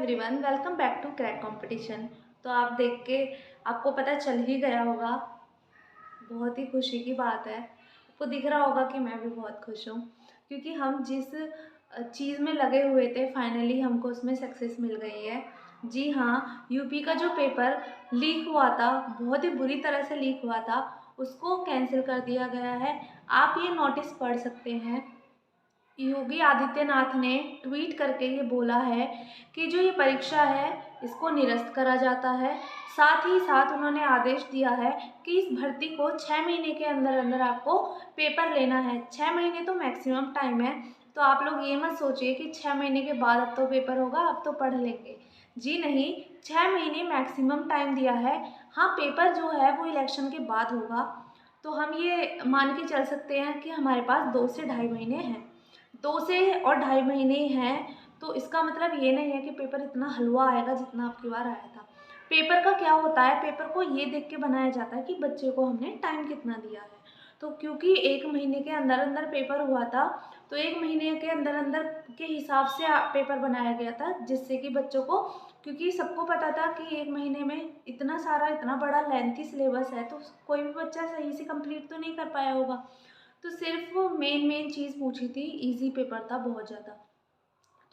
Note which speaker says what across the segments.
Speaker 1: Everyone, welcome back to crack competition. तो आप देख के आपको पता चल ही गया होगा, बहुत ही खुशी की बात है। आपको दिख रहा होगा कि मैं भी बहुत खुश हूँ क्योंकि हम जिस चीज़ में लगे हुए थे फाइनली हमको उसमें सक्सेस मिल गई है। जी हाँ, यूपी का जो पेपर लीक हुआ था, बहुत ही बुरी तरह से लीक हुआ था, उसको कैंसिल कर दिया गया है। आप ये नोटिस पढ़ सकते हैं। योगी आदित्यनाथ ने ट्वीट करके ये बोला है कि जो ये परीक्षा है इसको निरस्त करा जाता है। साथ ही साथ उन्होंने आदेश दिया है कि इस भर्ती को 6 महीने के अंदर अंदर आपको पेपर लेना है। 6 महीने तो मैक्सिमम टाइम है, तो आप लोग ये मत सोचिए कि 6 महीने के बाद अब तो पेपर होगा, अब तो पढ़ लेंगे। जी नहीं, 6 महीने मैक्सिमम टाइम दिया है। हाँ, पेपर जो है वो इलेक्शन के बाद होगा, तो हम ये मान के चल सकते हैं कि हमारे पास 2 से ढाई महीने हैं। 2 से और ढाई महीने हैं, तो इसका मतलब ये नहीं है कि पेपर इतना हलवा आएगा जितना आपकी बार आया था। पेपर का क्या होता है, पेपर को ये देख के बनाया जाता है कि बच्चे को हमने टाइम कितना दिया है। तो क्योंकि 1 महीने के अंदर अंदर पेपर हुआ था, तो 1 महीने के अंदर अंदर के हिसाब से पेपर बनाया गया था, जिससे कि बच्चों को, क्योंकि सबको पता था कि 1 महीने में इतना सारा इतना बड़ा लेंथी सिलेबस है, तो कोई भी बच्चा सही से कंप्लीट तो नहीं कर पाया होगा। तो सिर्फ मेन चीज़ पूछी थी, इजी पेपर था बहुत ज़्यादा।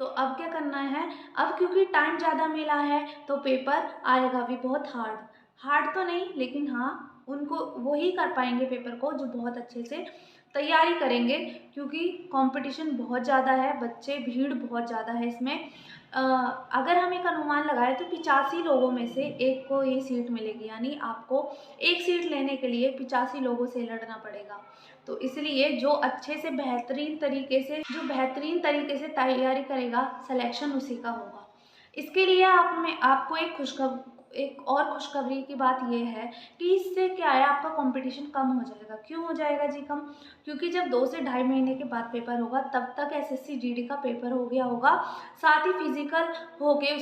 Speaker 1: तो अब क्या करना है, अब क्योंकि टाइम ज़्यादा मिला है तो पेपर आएगा भी बहुत हार्ड। हार्ड तो नहीं, लेकिन हाँ उनको वही कर पाएंगे पेपर को जो बहुत अच्छे से तैयारी करेंगे, क्योंकि कंपटीशन बहुत ज़्यादा है, बच्चे भीड़ बहुत ज़्यादा है इसमें। अगर हम एक अनुमान लगाएं तो 85 लोगों में से एक को ये सीट मिलेगी, यानी आपको एक सीट लेने के लिए 85 लोगों से लड़ना पड़ेगा। तो इसलिए जो बेहतरीन तरीके से तैयारी करेगा, सिलेक्शन उसी का होगा। इसके लिए आपको एक और खुशखबरी की बात यह है कि इससे क्या है, आपका कंपटीशन कम हो जाएगा। क्यों हो जाएगा जी कम? क्योंकि जब 2 से ढाई महीने के बाद पेपर होगा तब तक एसएससी जीडी का पेपर हो गया होगा, साथ ही फिजिकल हो के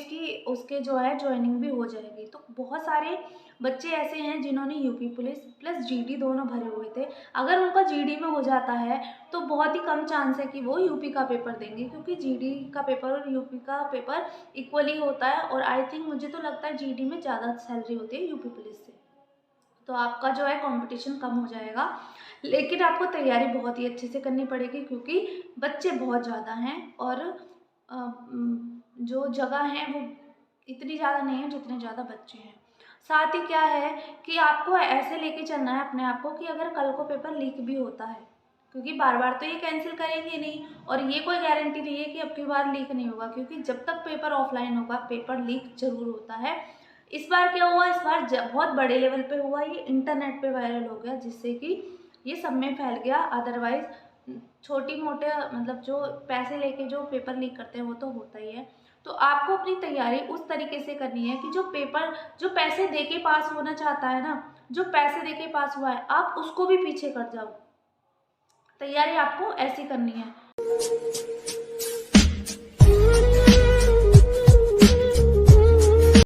Speaker 1: उसके जो है ज्वाइनिंग भी हो जाएगी। तो बहुत सारे बच्चे ऐसे हैं जिन्होंने यूपी पुलिस प्लस जीडी दोनों भरे हुए थे। अगर उनका जीडी में हो जाता है तो बहुत ही कम चांस है कि वो यूपी का पेपर देंगे, क्योंकि जीडी का पेपर और यूपी का पेपर इक्वली होता है, और आई थिंक मुझे तो लगता है जीडी में ज़्यादा सैलरी होती है यूपी पुलिस से। तो आपका जो है कंपटीशन कम हो जाएगा, लेकिन आपको तैयारी बहुत ही अच्छे से करनी पड़ेगी, क्योंकि बच्चे बहुत ज़्यादा हैं और जो जगह है वो इतनी ज़्यादा नहीं है जितने ज़्यादा बच्चे हैं। साथ ही क्या है कि आपको ऐसे लेके चलना है अपने आप को कि अगर कल को पेपर लीक भी होता है, क्योंकि बार बार तो ये कैंसिल करेंगे नहीं, और ये कोई गारंटी नहीं है कि अब की बार लीक नहीं होगा, क्योंकि जब तक पेपर ऑफलाइन होगा पेपर लीक जरूर होता है। इस बार क्या हुआ, इस बार बहुत बड़े लेवल पे हुआ, ये इंटरनेट पे वायरल हो गया, जिससे कि ये सब में फैल गया। अदरवाइज छोटी मोटे मतलब जो पैसे लेके जो पेपर लीक करते हैं वो तो होता ही है। तो आपको अपनी तैयारी उस तरीके से करनी है कि जो पैसे दे के पास होना चाहता है ना, जो पैसे दे के पास हुआ है, आप उसको भी पीछे कर जाओ। तैयारी आपको ऐसी करनी है।